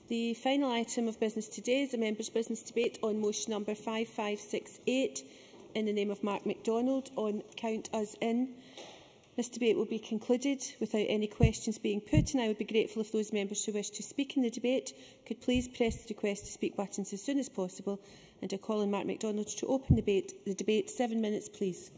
The final item of business today is the members' business debate on motion number 5568 in the name of Mark MacDonald on Count Us In. This debate will be concluded without any questions being put, and I would be grateful if those members who wish to speak in the debate could please press the request to speak buttons as soon as possible. And I call on Mark MacDonald to open the debate. 7 minutes, please.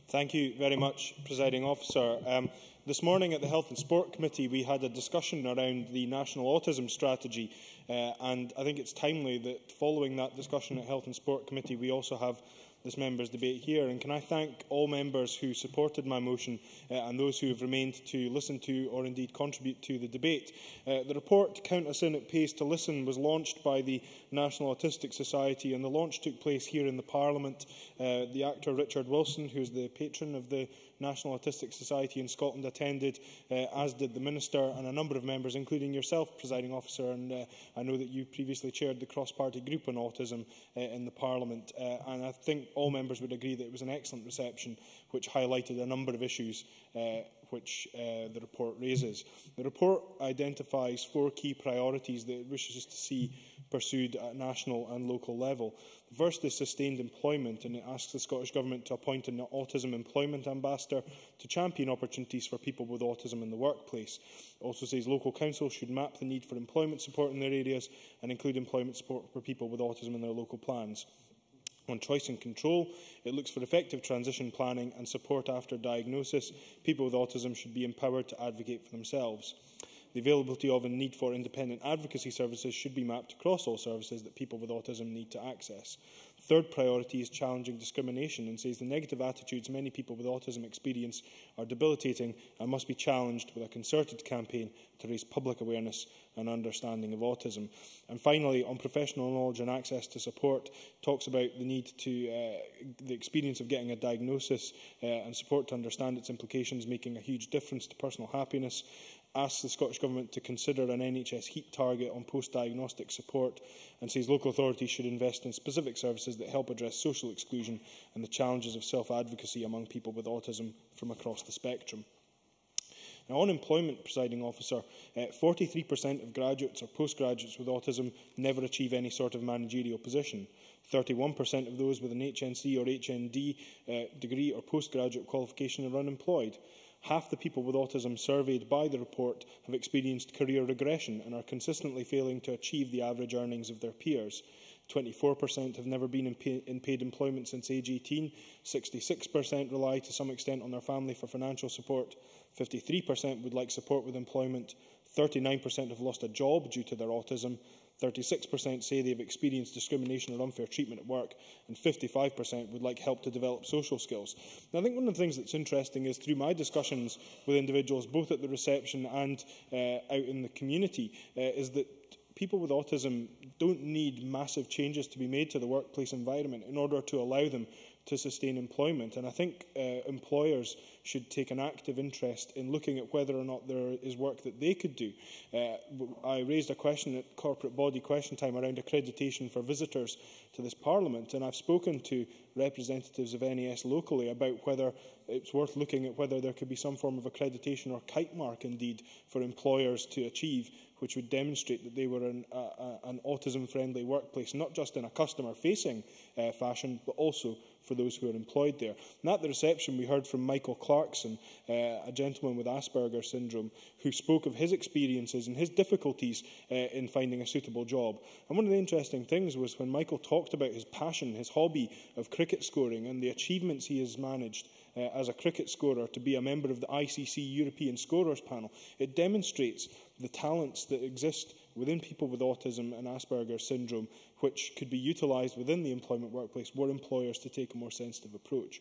Thank you very much, Presiding Officer. This morning at the Health and Sport Committee we had a discussion around the National Autism Strategy, and I think it's timely that following that discussion at Health and Sport Committee we also have this members' debate here. And can I thank all members who supported my motion and those who have remained to listen to or indeed contribute to the debate. The report, Count Us In, It Pays to Listen, was launched by the National Autistic Society, and the launch took place here in the Parliament. The actor Richard Wilson, who is the patron of the National Autistic Society in Scotland, attended, as did the Minister and a number of members, including yourself, Presiding Officer, and I know that you previously chaired the cross-party group on autism in the Parliament, and I think all members would agree that it was an excellent reception which highlighted a number of issues which the report raises. The report identifies 4 key priorities that it wishes to see pursued at national and local level. The first is sustained employment, and it asks the Scottish Government to appoint an Autism Employment Ambassador to champion opportunities for people with autism in the workplace. It also says local councils should map the need for employment support in their areas and include employment support for people with autism in their local plans. On choice and control, it looks for effective transition planning and support after diagnosis. People with autism should be empowered to advocate for themselves. The availability of and need for independent advocacy services should be mapped across all services that people with autism need to access. The third priority is challenging discrimination, and says the negative attitudes many people with autism experience are debilitating and must be challenged with a concerted campaign to raise public awareness and understanding of autism. And finally, on professional knowledge and access to support, talks about the need to the experience of getting a diagnosis and support to understand its implications, making a huge difference to personal happiness. Asks the Scottish Government to consider an NHS HEAT target on post-diagnostic support, and says local authorities should invest in specific services that help address social exclusion and the challenges of self-advocacy among people with autism from across the spectrum. Now, on employment, Presiding Officer, 43% of graduates or postgraduates with autism never achieve any sort of managerial position. 31% of those with an HNC or HND degree or postgraduate qualification are unemployed. Half the people with autism surveyed by the report have experienced career regression and are consistently failing to achieve the average earnings of their peers. 24% have never been in paid employment since age 18. 66% rely to some extent on their family for financial support. 53% would like support with employment. 39% have lost a job due to their autism. 36% say they have experienced discrimination or unfair treatment at work, and 55% would like help to develop social skills. Now, I think one of the things that's interesting is through my discussions with individuals, both at the reception and out in the community, is that people with autism don't need massive changes to be made to the workplace environment in order to allow them to sustain employment. And I think employers should take an active interest in looking at whether or not there is work that they could do. I raised a question at corporate body question time around accreditation for visitors to this Parliament, and I've spoken to representatives of NAS locally about whether it's worth looking at whether there could be some form of accreditation or kite mark indeed for employers to achieve, which would demonstrate that they were an autism-friendly workplace, not just in a customer-facing fashion, but also for those who are employed there. And at the reception, we heard from Michael Clarkson, a gentleman with Asperger's syndrome, who spoke of his experiences and his difficulties in finding a suitable job. And one of the interesting things was when Michael talked about his passion, his hobby of cricket scoring and the achievements he has managed as a cricket scorer to be a member of the ICC European Scorers Panel. It demonstrates the talents that exist within people with autism and Asperger's syndrome, which could be utilised within the employment workplace were employers to take a more sensitive approach.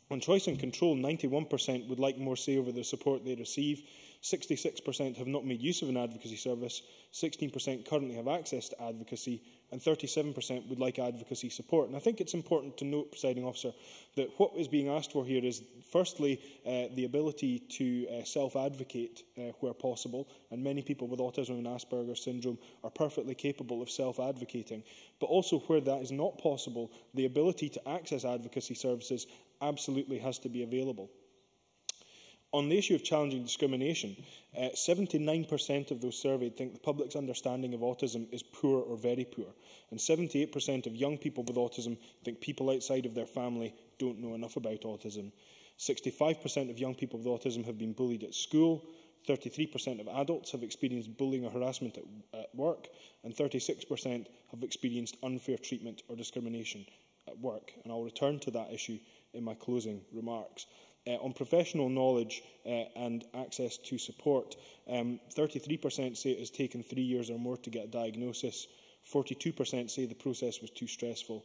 On choice and control, 91% would like more say over the support they receive. 66% have not made use of an advocacy service. 16% currently have access to advocacy, and 37% would like advocacy support. And I think it's important to note, Presiding Officer, that what is being asked for here is, firstly, the ability to self-advocate where possible, and many people with autism and Asperger's syndrome are perfectly capable of self-advocating. But also, where that is not possible, the ability to access advocacy services absolutely has to be available. On the issue of challenging discrimination, 79% of those surveyed think the public's understanding of autism is poor or very poor, and 78% of young people with autism think people outside of their family don't know enough about autism. 65% of young people with autism have been bullied at school, 33% of adults have experienced bullying or harassment at work, and 36% have experienced unfair treatment or discrimination at work. And I'll return to that issue in my closing remarks. On professional knowledge and access to support, 33% say it has taken 3 years or more to get a diagnosis, 42% say the process was too stressful,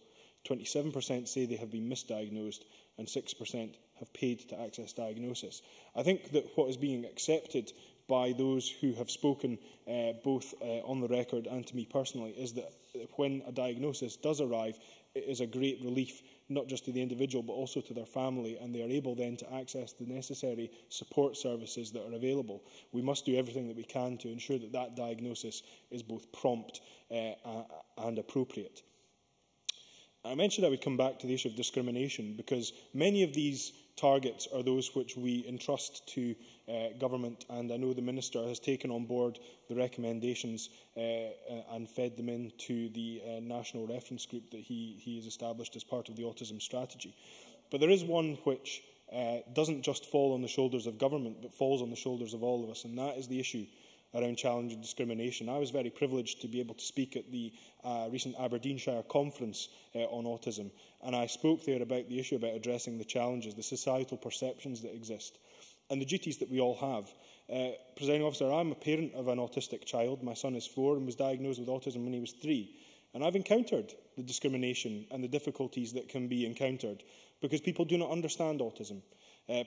27% say they have been misdiagnosed, and 6% have paid to access diagnosis. I think that what is being accepted by those who have spoken both on the record and to me personally is that when a diagnosis does arrive, it is a great relief not just to the individual but also to their family, and they are able then to access the necessary support services that are available. We must do everything that we can to ensure that that diagnosis is both prompt and appropriate. I mentioned I would come back to the issue of discrimination because many of these targets are those which we entrust to government, and I know the Minister has taken on board the recommendations and fed them into the national reference group that he has established as part of the autism strategy. But there is one which doesn't just fall on the shoulders of government but falls on the shoulders of all of us, and that is the issue around challenging discrimination. I was very privileged to be able to speak at the recent Aberdeenshire conference on autism, and I spoke there about the issue about addressing the challenges, the societal perceptions that exist, and the duties that we all have. Presiding Officer, I'm a parent of an autistic child. My son is 4 and was diagnosed with autism when he was 3. And I've encountered the discrimination and the difficulties that can be encountered because people do not understand autism.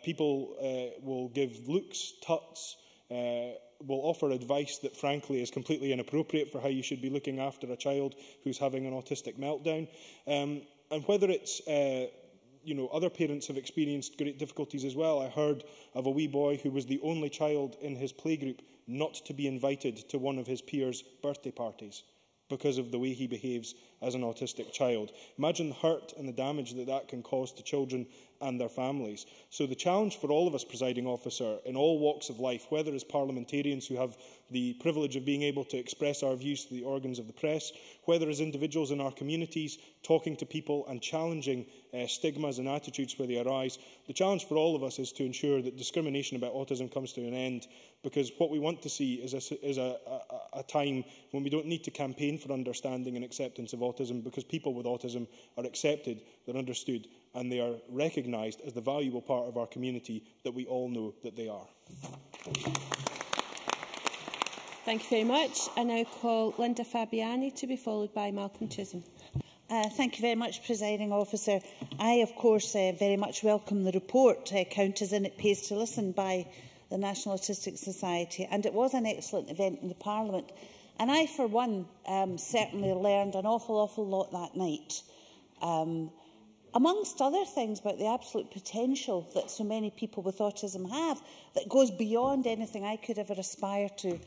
People will give looks, tuts, will offer advice that frankly is completely inappropriate for how you should be looking after a child who's having an autistic meltdown. And whether it's other parents have experienced great difficulties as well. I heard of a wee boy who was the only child in his playgroup not to be invited to one of his peers' birthday parties because of the way he behaves as an autistic child. Imagine the hurt and the damage that that can cause to children and their families. So the challenge for all of us, Presiding Officer, in all walks of life, whether as parliamentarians who have the privilege of being able to express our views to the organs of the press, whether as individuals in our communities, talking to people and challenging stigmas and attitudes where they arise, the challenge for all of us is to ensure that discrimination about autism comes to an end, because what we want to see is a time when we don't need to campaign for understanding and acceptance of autism, because people with autism are accepted, they're understood, and they are recognised as the valuable part of our community that we all know that they are. Thank you very much. I now call Linda Fabiani to be followed by Malcolm Chisholm. Thank you very much, Presiding Officer. I, of course, very much welcome the report, Count As In It Pays to Listen, by the National Autistic Society, and it was an excellent event in the Parliament. And I, for one, certainly learned an awful lot that night. Amongst other things about the absolute potential that so many people with autism have, that goes beyond anything I could ever aspire to,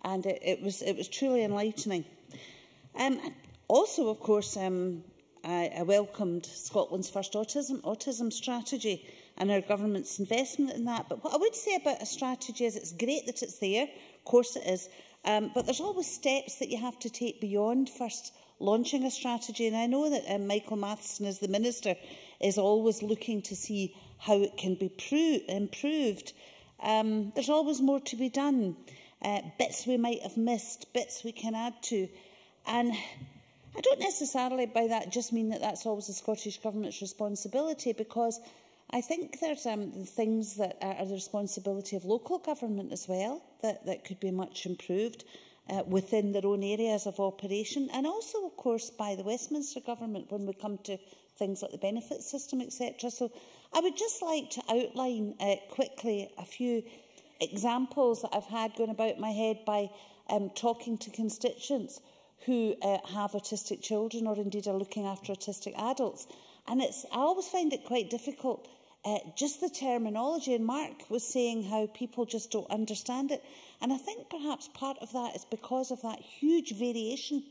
and it was truly enlightening. Also, of course, I welcomed Scotland's first autism strategy and our government's investment in that. But what I would say about a strategy is it's great that it's there, of course it is, but there's always steps that you have to take beyond first launching a strategy, and I know that Michael Matheson, as the Minister, is always looking to see how it can be improved. There's always more to be done, bits we might have missed, bits we can add to, and I don't necessarily by that just mean that that's always the Scottish Government's responsibility, because I think there's things that are the responsibility of local government as well that could be much improved within their own areas of operation, and also, of course, by the Westminster Government when we come to things like the benefit system, etc. So I would just like to outline quickly a few examples that I've had going about my head by talking to constituents who have autistic children or indeed are looking after autistic adults. And I always find it quite difficult, just the terminology, and Mark was saying how people just don't understand it. And I think perhaps part of that is because of that huge variation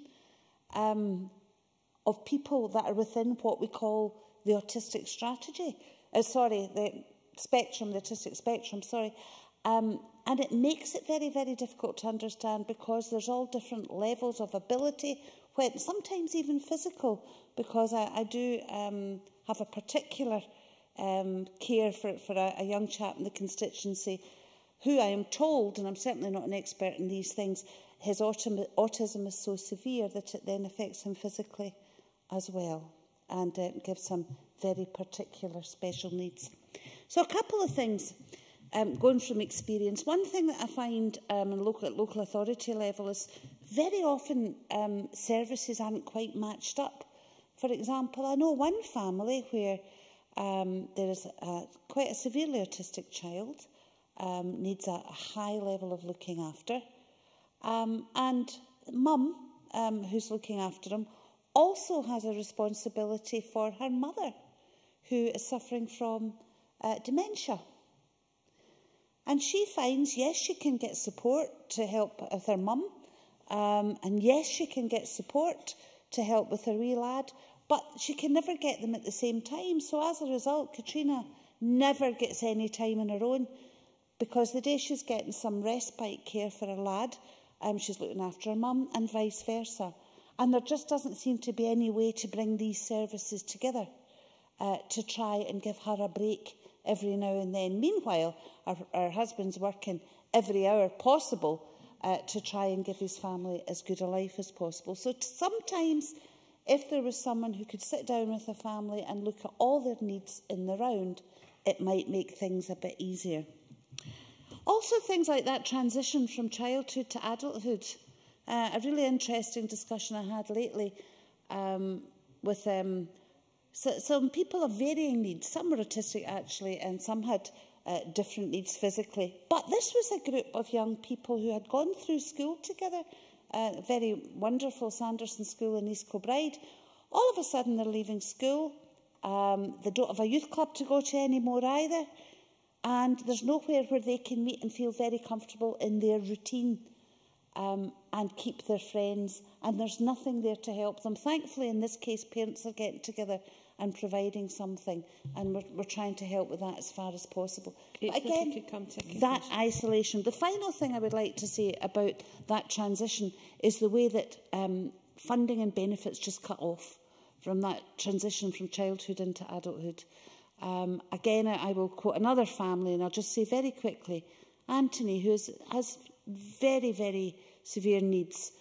of people that are within what we call the autistic strategy. The spectrum, the autistic spectrum, sorry. And it makes it very, very difficult to understand because there's all different levels of ability, when sometimes even physical, because I do have a particular care for a young chap in the constituency who I am told, and I'm certainly not an expert in these things, his autism is so severe that it then affects him physically as well, and gives him very particular special needs. So a couple of things, going from experience. One thing that I find at local authority level is very often services aren't quite matched up. For example, I know one family where there is quite a severely autistic child, needs a high level of looking after, and mum, who's looking after him, also has a responsibility for her mother, who is suffering from dementia. And she finds, yes, she can get support to help with her mum, and yes, she can get support to help with her wee lad, but she can never get them at the same time. So as a result, Katrina never gets any time on her own, because the day she's getting some respite care for her lad, she's looking after her mum, and vice versa. And there just doesn't seem to be any way to bring these services together to try and give her a break every now and then. Meanwhile, our husband's working every hour possible to try and give his family as good a life as possible. So sometimes, if there was someone who could sit down with a family and look at all their needs in the round, it might make things a bit easier. Also, things like that transition from childhood to adulthood. A really interesting discussion I had lately with some people of varying needs. Some were autistic, actually, and some had different needs physically. But this was a group of young people who had gone through school together, a very wonderful Sanderson School in East Kilbride. All of a sudden, they're leaving school. They don't have a youth club to go to anymore either. And there's nowhere where they can meet and feel very comfortable in their routine and keep their friends. And there's nothing there to help them. Thankfully, in this case, parents are getting together and providing something. And we're trying to help with that as far as possible. But again, that isolation. The final thing I would like to say about that transition is the way that funding and benefits just cut off from that transition from childhood into adulthood. Again, I will quote another family, and I'll just say very quickly, Anthony, who has very, very severe needs,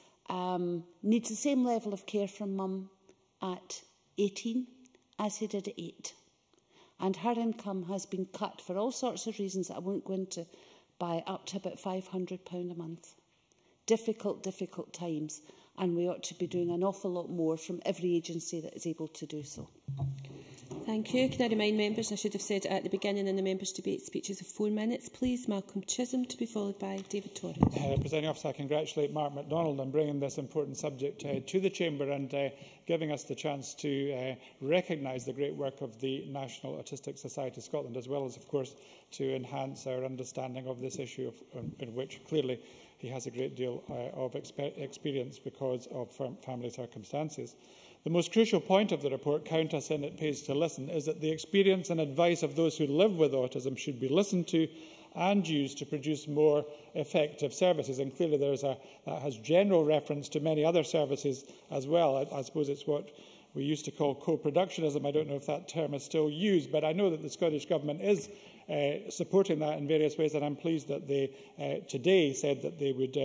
needs the same level of care from mum at 18 as he did at 8. And her income has been cut for all sorts of reasons that I won't go into, by up to about £500 a month. Difficult, difficult times, and we ought to be doing an awful lot more from every agency that is able to do so. Thank you. Can I remind members, I should have said it at the beginning in the members' debate, speeches of 4 minutes, please. Malcolm Chisholm, to be followed by David Torrance. Presiding Officer, I congratulate Mark MacDonald on bringing this important subject to the Chamber and giving us the chance to recognise the great work of the National Autistic Society Scotland, as well as, of course, to enhance our understanding of this issue, in which clearly he has a great deal of experience because of family circumstances. The most crucial point of the report, Count Us In, It Pays to Listen, is that the experience and advice of those who live with autism should be listened to and used to produce more effective services. And clearly that has general reference to many other services as well. I suppose it's what we used to call co-productionism. I don't know if that term is still used, but I know that the Scottish Government is supporting that in various ways, and I'm pleased that they today said that they would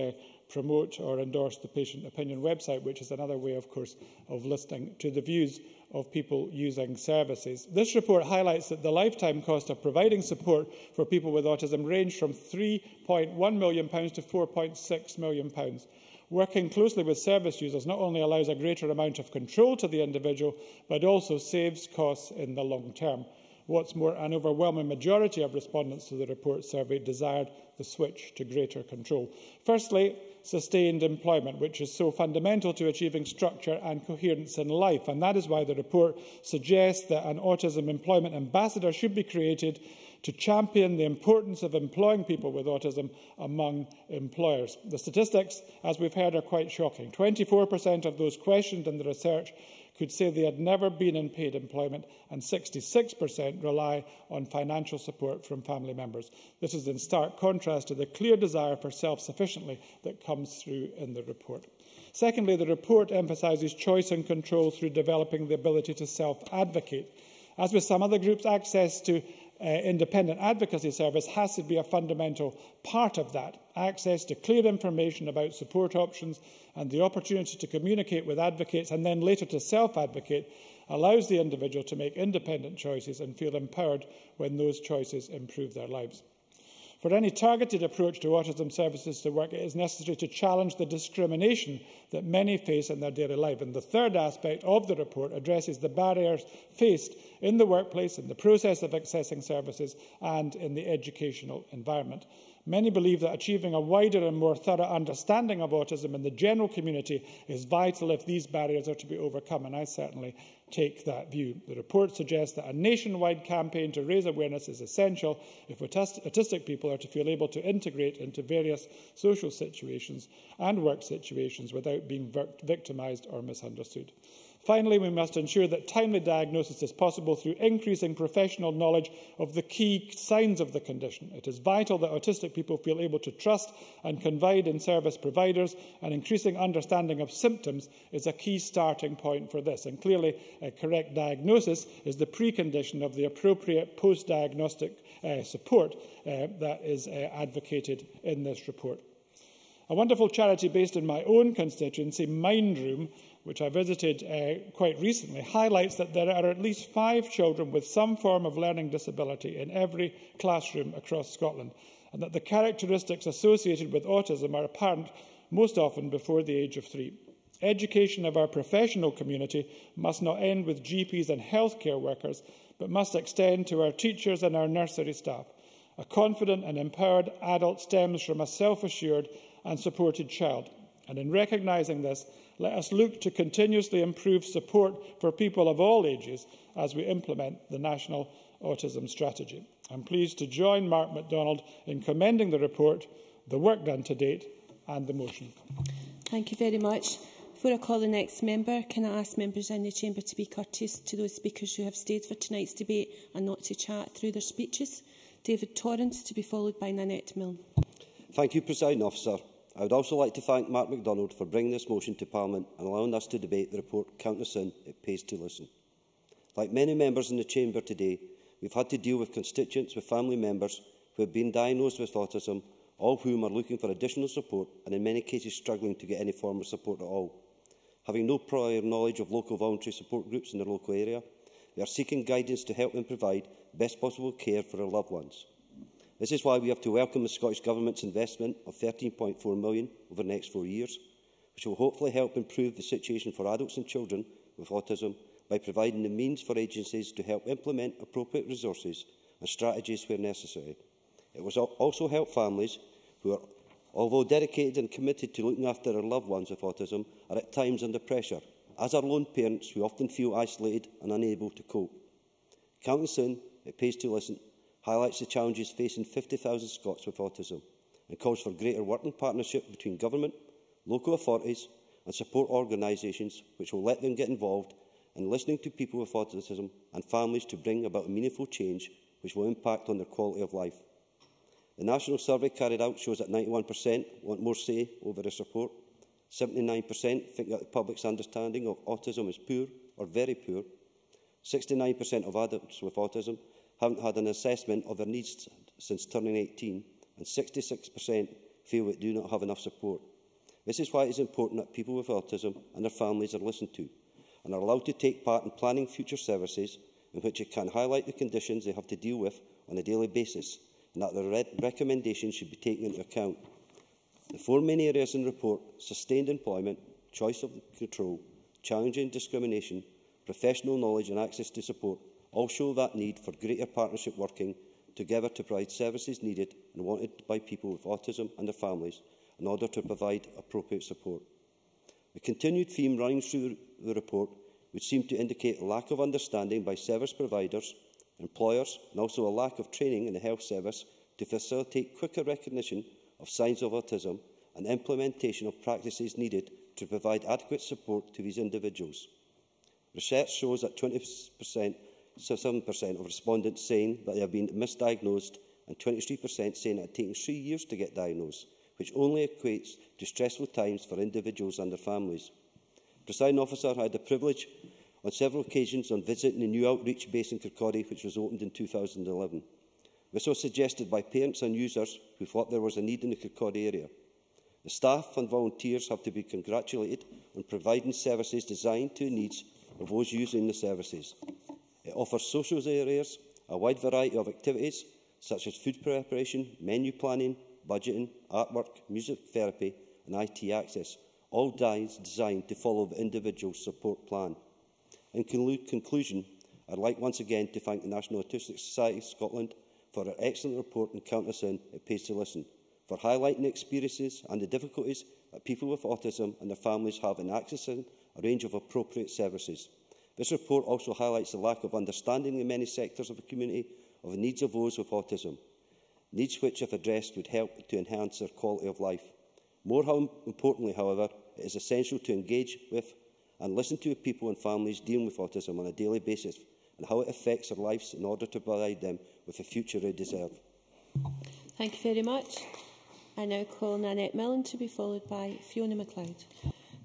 promote or endorse the Patient Opinion website, which is another way, of course, of listening to the views of people using services. This report highlights that the lifetime cost of providing support for people with autism range from £3.1 million to £4.6 million. Working closely with service users not only allows a greater amount of control to the individual, but also saves costs in the long term. What's more, an overwhelming majority of respondents to the report survey desired the switch to greater control. Firstly, sustained employment, which is so fundamental to achieving structure and coherence in life. And that is why the report suggests that an autism employment ambassador should be created to champion the importance of employing people with autism among employers. The statistics, as we've heard, are quite shocking. 24% of those questioned in the research could say they had never been in paid employment, and 66% rely on financial support from family members. This is in stark contrast to the clear desire for self-sufficiency that comes through in the report. Secondly, the report emphasises choice and control through developing the ability to self-advocate. As with some other groups, access to independent advocacy service has to be a fundamental part of that. Access to clear information about support options and the opportunity to communicate with advocates and then later to self-advocate allows the individual to make independent choices and feel empowered when those choices improve their lives. For any targeted approach to autism services to work, it is necessary to challenge the discrimination that many face in their daily life. And the third aspect of the report addresses the barriers faced in the workplace, in the process of accessing services and in the educational environment. Many believe that achieving a wider and more thorough understanding of autism in the general community is vital if these barriers are to be overcome, and I certainly take that view. The report suggests that a nationwide campaign to raise awareness is essential if autistic people are to feel able to integrate into various social situations and work situations without being victimised or misunderstood. Finally, we must ensure that timely diagnosis is possible through increasing professional knowledge of the key signs of the condition. It is vital that autistic people feel able to trust and confide in service providers, and increasing understanding of symptoms is a key starting point for this. And clearly, a correct diagnosis is the precondition of the appropriate post-diagnostic support that is advocated in this report. A wonderful charity based in my own constituency, Mindroom, which I visited quite recently, highlights that there are at least 5 children with some form of learning disability in every classroom across Scotland, and that the characteristics associated with autism are apparent most often before the age of 3. Education of our professional community must not end with GPs and healthcare workers, but must extend to our teachers and our nursery staff. A confident and empowered adult stems from a self-assured and supported child. And in recognising this, let us look to continuously improve support for people of all ages as we implement the National Autism Strategy. I'm pleased to join Mark MacDonald in commending the report, the work done to date and the motion. Thank you very much. Before I call the next member, can I ask members in the chamber to be courteous to those speakers who have stayed for tonight's debate and not to chat through their speeches? David Torrance, to be followed by Nanette Milne. Thank you, Presiding Officer. I would also like to thank Mark MacDonald for bringing this motion to Parliament and allowing us to debate the report. Count us in, it pays to listen. Like many members in the Chamber today, we've had to deal with constituents with family members who have been diagnosed with autism, all of whom are looking for additional support and in many cases struggling to get any form of support at all. Having no prior knowledge of local voluntary support groups in their local area, they are seeking guidance to help them provide best possible care for their loved ones. This is why we have to welcome the Scottish Government's investment of £13.4 million over the next 4 years, which will hopefully help improve the situation for adults and children with autism by providing the means for agencies to help implement appropriate resources and strategies where necessary. It will also help families who are, although dedicated and committed to looking after their loved ones with autism, are at times under pressure, as are lone parents who often feel isolated and unable to cope. Counting soon, it pays to listen, highlights the challenges facing 50,000 Scots with autism and calls for greater working partnership between government, local authorities and support organisations, which will let them get involved in listening to people with autism and families to bring about a meaningful change which will impact on their quality of life. The national survey carried out shows that 91% want more say over their support, 79% think that the public's understanding of autism is poor or very poor, 69% of adults with autism haven't had an assessment of their needs since turning 18, and 66% feel they do not have enough support. This is why it is important that people with autism and their families are listened to and are allowed to take part in planning future services in which it can highlight the conditions they have to deal with on a daily basis, and that their recommendations should be taken into account. The 4 main areas in the report, sustained employment, choice of control, challenging discrimination, professional knowledge and access to support, all show that need for greater partnership working together to provide services needed and wanted by people with autism and their families in order to provide appropriate support. The continued theme running through the report would seem to indicate a lack of understanding by service providers, employers, and also a lack of training in the health service to facilitate quicker recognition of signs of autism and implementation of practices needed to provide adequate support to these individuals. Research shows that 7% of respondents saying that they have been misdiagnosed and 23% saying it had taken 3 years to get diagnosed, which only equates to stressful times for individuals and their families. Presiding Officer, I had the privilege on several occasions on visiting the new outreach base in Kirkcaldy, which was opened in 2011. This was suggested by parents and users who thought there was a need in the Kirkcaldy area. The staff and volunteers have to be congratulated on providing services designed to the needs of those using the services. It offers social areas, a wide variety of activities such as food preparation, menu planning, budgeting, artwork, music therapy and IT access, all designed to follow the individual support plan. In conclusion, I would like once again to thank the National Autistic Society of Scotland for their excellent report and Count Us In, It Pays to Listen, for highlighting the experiences and the difficulties that people with autism and their families have in accessing a range of appropriate services. This report also highlights the lack of understanding in many sectors of the community of the needs of those with autism, needs which, if addressed, would help to enhance their quality of life. More importantly, however, it is essential to engage with and listen to people and families dealing with autism on a daily basis and how it affects their lives in order to provide them with the future they deserve. Thank you very much. I now call Nanette Millen to be followed by Fiona MacLeod.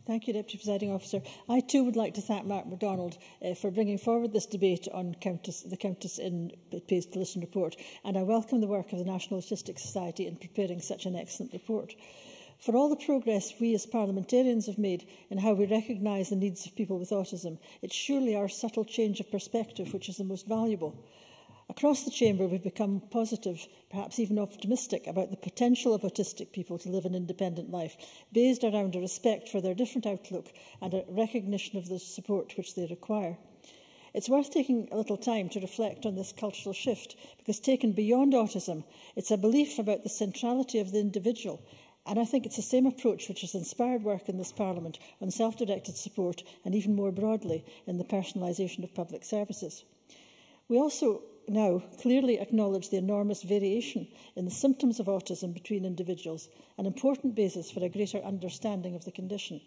Thank you, Deputy Presiding Officer. I too would like to thank Mark MacDonald for bringing forward this debate on the Count Us In, It Pays to Listen report, and I welcome the work of the National Autistic Society in preparing such an excellent report. For all the progress we as parliamentarians have made in how we recognise the needs of people with autism, it's surely our subtle change of perspective which is the most valuable. Across the Chamber, we've become positive, perhaps even optimistic, about the potential of autistic people to live an independent life, based around a respect for their different outlook and a recognition of the support which they require. It's worth taking a little time to reflect on this cultural shift, because taken beyond autism, it's a belief about the centrality of the individual. And I think it's the same approach which has inspired work in this Parliament on self-directed support and even more broadly in the personalisation of public services. We also now clearly acknowledge the enormous variation in the symptoms of autism between individuals, an important basis for a greater understanding of the condition.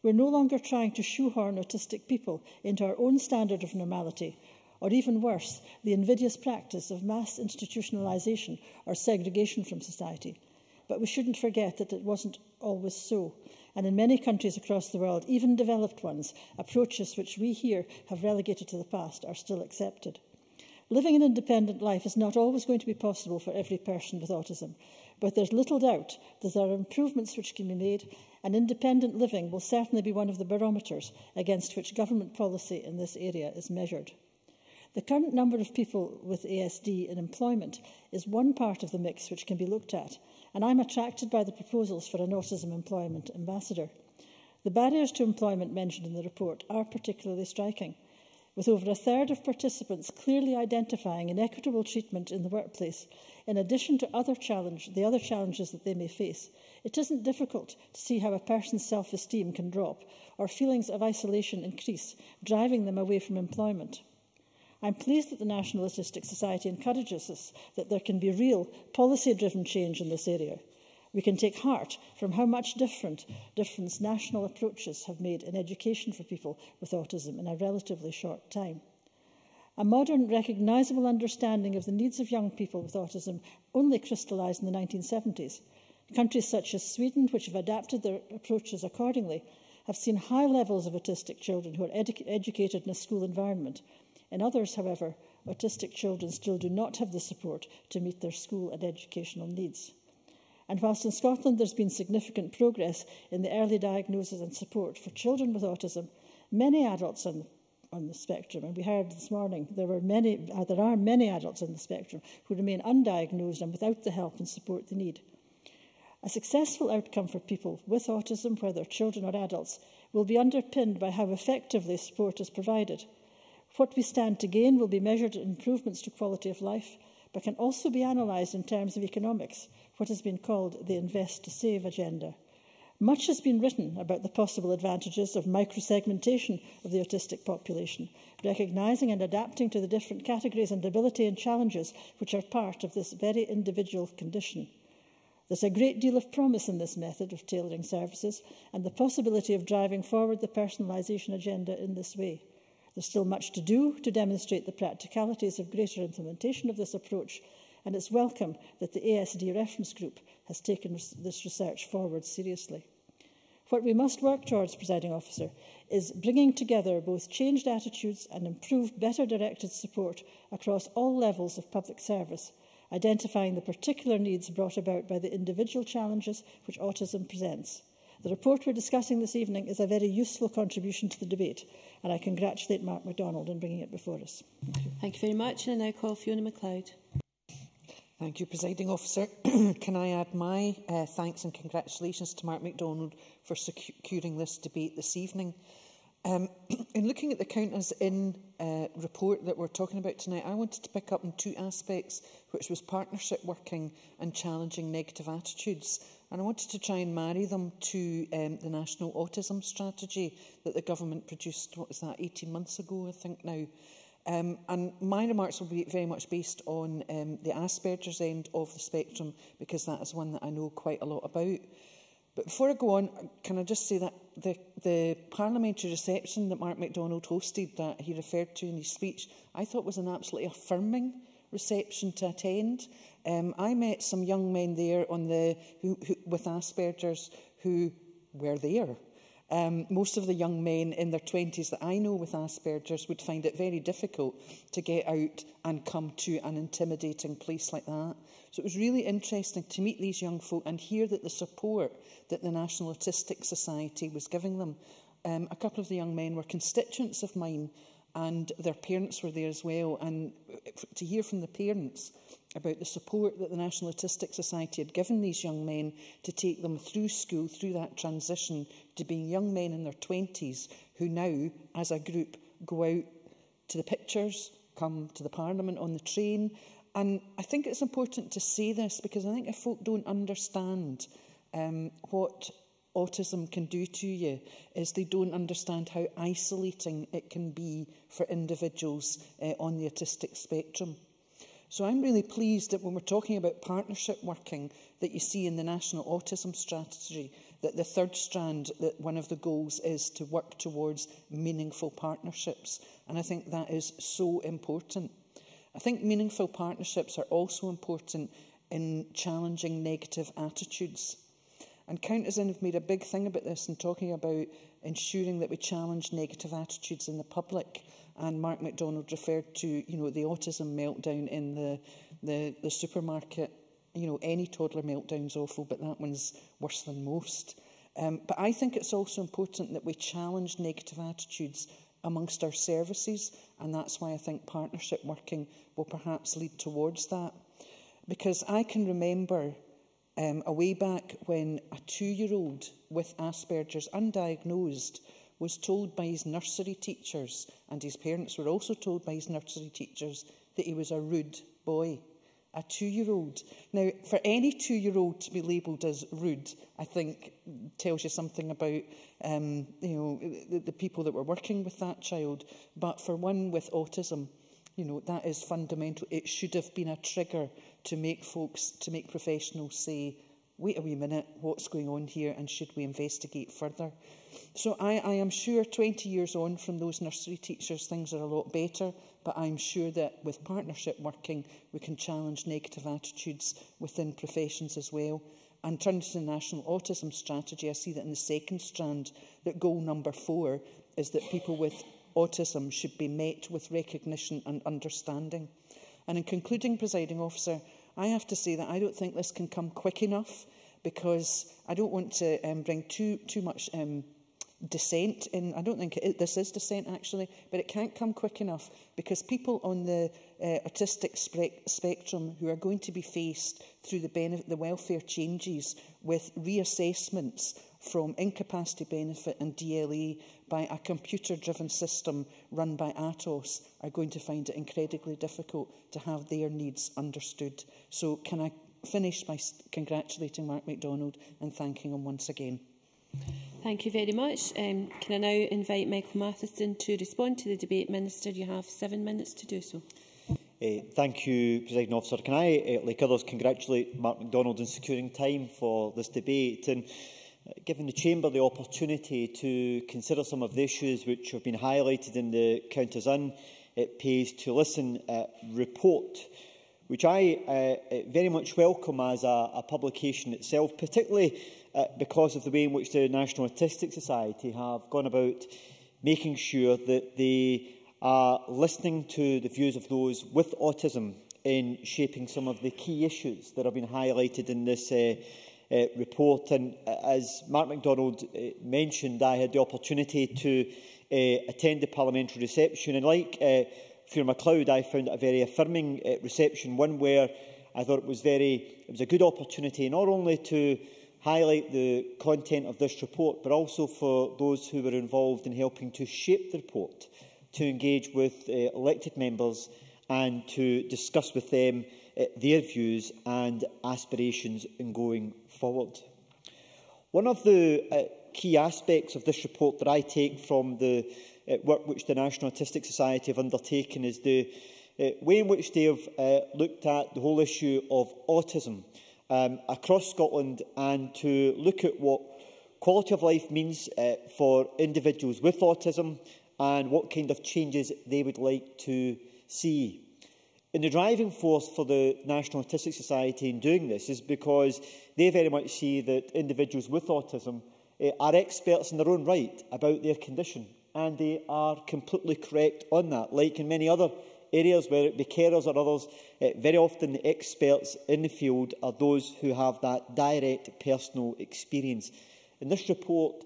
We're no longer trying to shoehorn autistic people into our own standard of normality, or even worse, the invidious practice of mass institutionalisation or segregation from society. But we shouldn't forget that it wasn't always so. And in many countries across the world, even developed ones, approaches which we here have relegated to the past are still accepted. Living an independent life is not always going to be possible for every person with autism, but there's little doubt that there are improvements which can be made, and independent living will certainly be one of the barometers against which government policy in this area is measured. The current number of people with ASD in employment is one part of the mix which can be looked at, and I'm attracted by the proposals for an autism employment ambassador. The barriers to employment mentioned in the report are particularly striking, with over a third of participants clearly identifying inequitable treatment in the workplace, in addition to the other challenges that they may face. It isn't difficult to see how a person's self-esteem can drop or feelings of isolation increase, driving them away from employment. I'm pleased that the National Autistic Society encourages us that there can be real policy-driven change in this area. We can take heart from how much difference national approaches have made in education for people with autism in a relatively short time. A modern, recognisable understanding of the needs of young people with autism only crystallised in the 1970s. Countries such as Sweden, which have adapted their approaches accordingly, have seen high levels of autistic children who are educated in a school environment. In others, however, autistic children still do not have the support to meet their school and educational needs. And whilst in Scotland there has been significant progress in the early diagnosis and support for children with autism, many adults on the spectrum, and we heard this morning there are many adults on the spectrum who remain undiagnosed and without the help and support they need. A successful outcome for people with autism, whether children or adults, will be underpinned by how effectively support is provided. What we stand to gain will be measured in improvements to quality of life, but can also be analysed in terms of economics, what has been called the Invest to Save agenda. Much has been written about the possible advantages of microsegmentation of the autistic population, recognising and adapting to the different categories and ability and challenges which are part of this very individual condition. There's a great deal of promise in this method of tailoring services and the possibility of driving forward the personalisation agenda in this way. There's still much to do to demonstrate the practicalities of greater implementation of this approach, and it's welcome that the ASD reference group has taken this research forward seriously. What we must work towards, Presiding Officer, is bringing together both changed attitudes and improved, better directed support across all levels of public service, identifying the particular needs brought about by the individual challenges which autism presents. The report we're discussing this evening is a very useful contribution to the debate, and I congratulate Mark MacDonald in bringing it before us. Thank you very much. And I now call Fiona MacLeod. Thank you, Presiding Officer. Can I add my thanks and congratulations to Mark MacDonald for securing this debate this evening. In looking at the Count Us In report that we're talking about tonight, I wanted to pick up on two aspects, which was partnership working and challenging negative attitudes. And I wanted to try and marry them to the National Autism Strategy that the Government produced, 18 months ago, I think now. And my remarks will be very much based on the Asperger's end of the spectrum, because that is one that I know quite a lot about. But before I go on, can I just say that the parliamentary reception that Mark MacDonald hosted, that he referred to in his speech, I thought was an absolutely affirming reception to attend. I met some young men there with Asperger's who were there. Most of the young men in their 20s that I know with Asperger's would find it very difficult to get out and come to an intimidating place like that. So it was really interesting to meet these young folk and hear that the support that the National Autistic Society was giving them. A couple of the young men were constituents of mine, and their parents were there as well. And to hear from the parents about the support that the National Autistic Society had given these young men to take them through school, through that transition to being young men in their 20s who now, as a group, go out to the pictures, come to the Parliament on the train. And I think it's important to say this, because I think if folk don't understand what autism can do to you, is they don't understand how isolating it can be for individuals on the autistic spectrum. So I'm really pleased that when we're talking about partnership working that you see in the National Autism Strategy, that the third strand, that one of the goals is to work towards meaningful partnerships. And I think that is so important. I think meaningful partnerships are also important in challenging negative attitudes. And Count Us In have made a big thing about this and talking about ensuring that we challenge negative attitudes in the public. And Mark MacDonald referred to, the autism meltdown in the supermarket. Any toddler meltdown's awful, but that one's worse than most. But I think it's also important that we challenge negative attitudes amongst our services, and that's why I think partnership working will perhaps lead towards that. Because I can remember a way back when a 2-year-old with Asperger's, undiagnosed, was told by his nursery teachers, and his parents were also told by his nursery teachers, that he was a rude boy. A 2-year-old. Now, for any 2-year-old to be labelled as rude, I think tells you something about, the people that were working with that child. But for one with autism, that is fundamental. It should have been a trigger to make professionals say, wait a wee minute, what's going on here, and should we investigate further? So I am sure 20 years on from those nursery teachers, things are a lot better, but I'm sure that with partnership working, we can challenge negative attitudes within professions as well. And turning to the National Autism Strategy, I see that in the second strand, that goal number 4 is that people with autism should be met with recognition and understanding. And in concluding, Presiding Officer, I have to say that I don't think this can come quick enough, because I don't want to bring too much dissent in. I don't think this is dissent, actually, but it can't come quick enough, because people on the autistic spectrum who are going to be faced through the welfare changes with reassessments from incapacity benefit and DLA by a computer-driven system run by Atos are going to find it incredibly difficult to have their needs understood. So can I finish by congratulating Mark MacDonald and thanking him once again. Thank you very much. Can I now invite Michael Matheson to respond to the debate? Minister, you have 7 minutes to do so. Thank you, Presiding Officer. Can I, like others, congratulate Mark MacDonald in securing time for this debate. And given the Chamber the opportunity to consider some of the issues which have been highlighted in the Counters In It Pays to Listen report, which I very much welcome as a publication itself, particularly because of the way in which the National Autistic Society have gone about making sure that they are listening to the views of those with autism in shaping some of the key issues that have been highlighted in this report. And as Mark MacDonald mentioned, I had the opportunity to attend the parliamentary reception, and like Fiona MacLeod, I found it a very affirming reception, one where I thought it was a good opportunity not only to highlight the content of this report, but also for those who were involved in helping to shape the report, to engage with elected members and to discuss with them their views and aspirations in going forward. One of the key aspects of this report that I take from the work which the National Autistic Society have undertaken is the way in which they have looked at the whole issue of autism across Scotland, and to look at what quality of life means for individuals with autism and what kind of changes they would like to see. And the driving force for the National Autistic Society in doing this is because they very much see that individuals with autism are experts in their own right about their condition, and they are completely correct on that. Like in many other areas, whether it be carers or others, very often the experts in the field are those who have that direct personal experience. And this report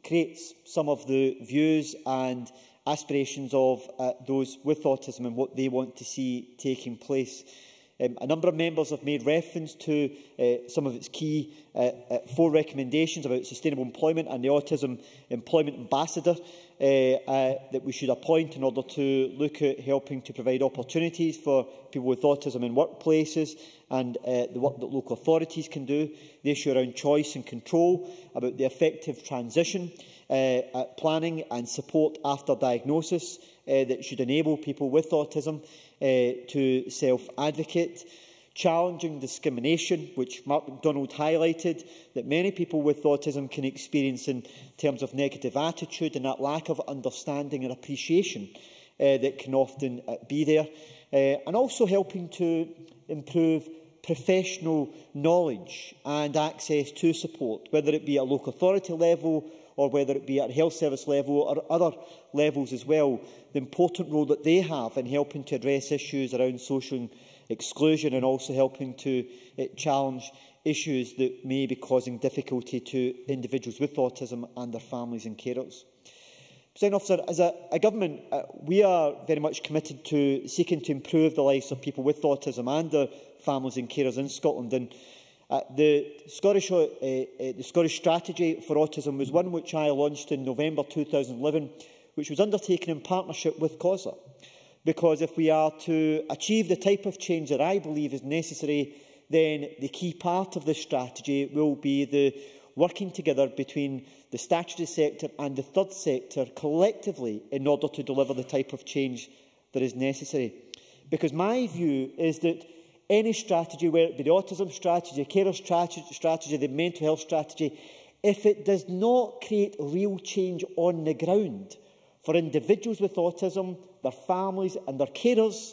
creates some of the views and aspirations of those with autism and what they want to see taking place. A number of members have made reference to some of its key 4 recommendations about sustainable employment and the Autism Employment Ambassador that we should appoint in order to look at helping to provide opportunities for people with autism in workplaces, and the work that local authorities can do, the issue around choice and control, about the effective transition, planning and support after diagnosis that should enable people with autism to self-advocate, challenging discrimination, which Mark MacDonald highlighted, that many people with autism can experience in terms of negative attitude and that lack of understanding and appreciation that can often be there, and also helping to improve professional knowledge and access to support, whether it be at a local authority level or whether it be at a health service level or other levels as well, the important role that they have in helping to address issues around social exclusion and also helping to challenge issues that may be causing difficulty to individuals with autism and their families and carers. Presiding Officer, as a government, we are very much committed to seeking to improve the lives of people with autism and their families and carers in Scotland. And the Scottish Strategy for Autism was one which I launched in November 2011, which was undertaken in partnership with COSLA. Because if we are to achieve the type of change that I believe is necessary, then the key part of this strategy will be the working together between the statutory sector and the third sector collectively in order to deliver the type of change that is necessary. Because my view is that any strategy, whether it be the autism strategy, the carer strategy, the mental health strategy, if it does not create real change on the ground for individuals with autism, their families and their carers,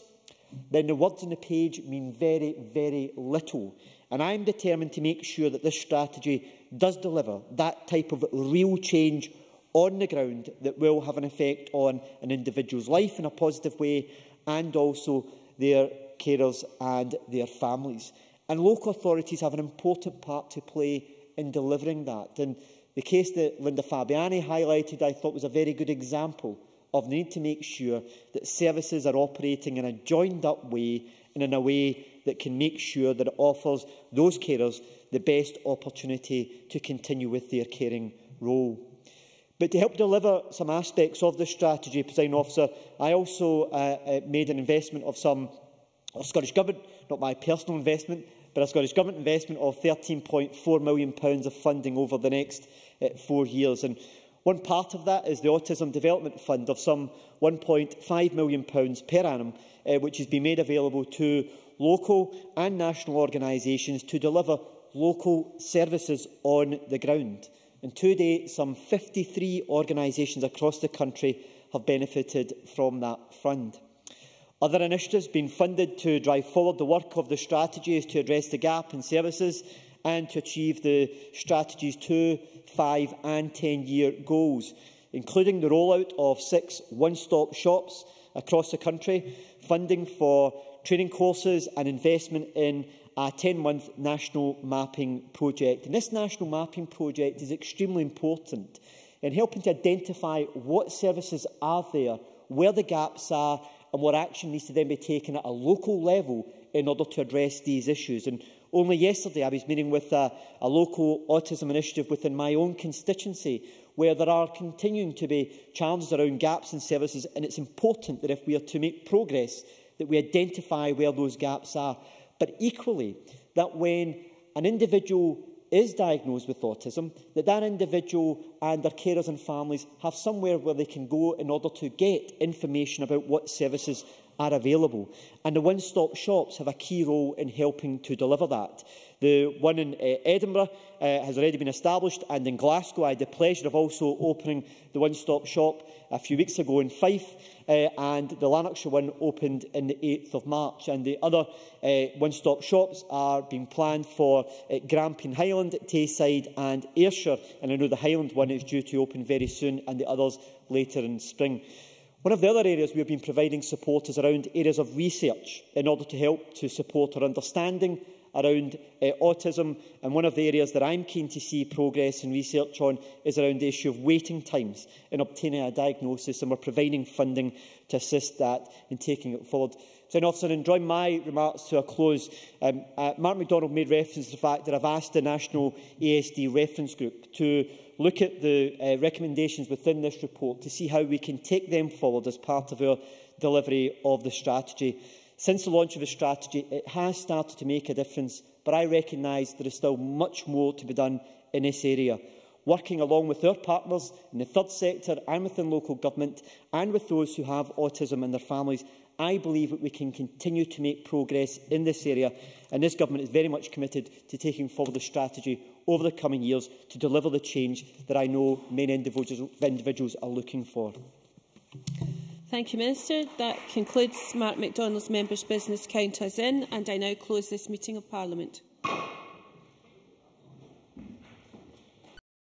then the words on the page mean very, very little. And I am determined to make sure that this strategy does deliver that type of real change on the ground that will have an effect on an individual's life in a positive way, and also their carers and their families. And local authorities have an important part to play in delivering that. And the case that Linda Fabiani highlighted, I thought, was a very good example of the need to make sure that services are operating in a joined-up way and in a way that can make sure that it offers those carers the best opportunity to continue with their caring role. But to help deliver some aspects of this strategy, Presiding Officer, I also made an investment of Scottish Government, not my personal investment, but a Scottish Government investment of £13.4 million of funding over the next 4 years. And one part of that is the Autism Development Fund of some £1.5 million per annum, which has been made available to local and national organisations to deliver local services on the ground. and to date some 53 organisations across the country have benefited from that fund. Other initiatives being funded to drive forward the work of the strategy is to address the gap in services and to achieve the strategy's 2, 5 and 10-year goals, including the rollout of 6 one-stop shops across the country, funding for training courses and investment in a 10-month national mapping project. And this national mapping project is extremely important in helping to identify what services are there, where the gaps are, and what action needs to then be taken at a local level in order to address these issues. And only yesterday I was meeting with a local autism initiative within my own constituency, where there are continuing to be challenges around gaps in services, and it's important that if we are to make progress, that we identify where those gaps are. But equally, that when an individual is diagnosed with autism, that individual and their carers and families have somewhere where they can go in order to get information about what services are available. And the one-stop shops have a key role in helping to deliver that. The one in Edinburgh has already been established, and in Glasgow I had the pleasure of also opening the one-stop shop a few weeks ago in Fife, and the Lanarkshire one opened on the 8th of March. And the other one-stop shops are being planned for Grampian Highland, Tayside and Ayrshire, and I know the Highland one is due to open very soon and the others later in spring. One of the other areas we have been providing support is around areas of research in order to help to support our understanding around autism, and one of the areas that I'm keen to see progress and research on is around the issue of waiting times in obtaining a diagnosis, and we're providing funding to assist that in taking it forward. Presiding Officer, in drawing my remarks to a close, Mark MacDonald made reference to the fact that I've asked the National ASD Reference Group to look at the recommendations within this report to see how we can take them forward as part of our delivery of the strategy. Since the launch of the strategy, it has started to make a difference, but I recognise there is still much more to be done in this area. Working along with our partners in the third sector and within local government, and with those who have autism and their families, I believe that we can continue to make progress in this area, and this government is very much committed to taking forward the strategy over the coming years to deliver the change that I know many individuals are looking for. Thank you, Minister. That concludes Mark MacDonald's Members' Business Count Us In, and I now close this meeting of Parliament.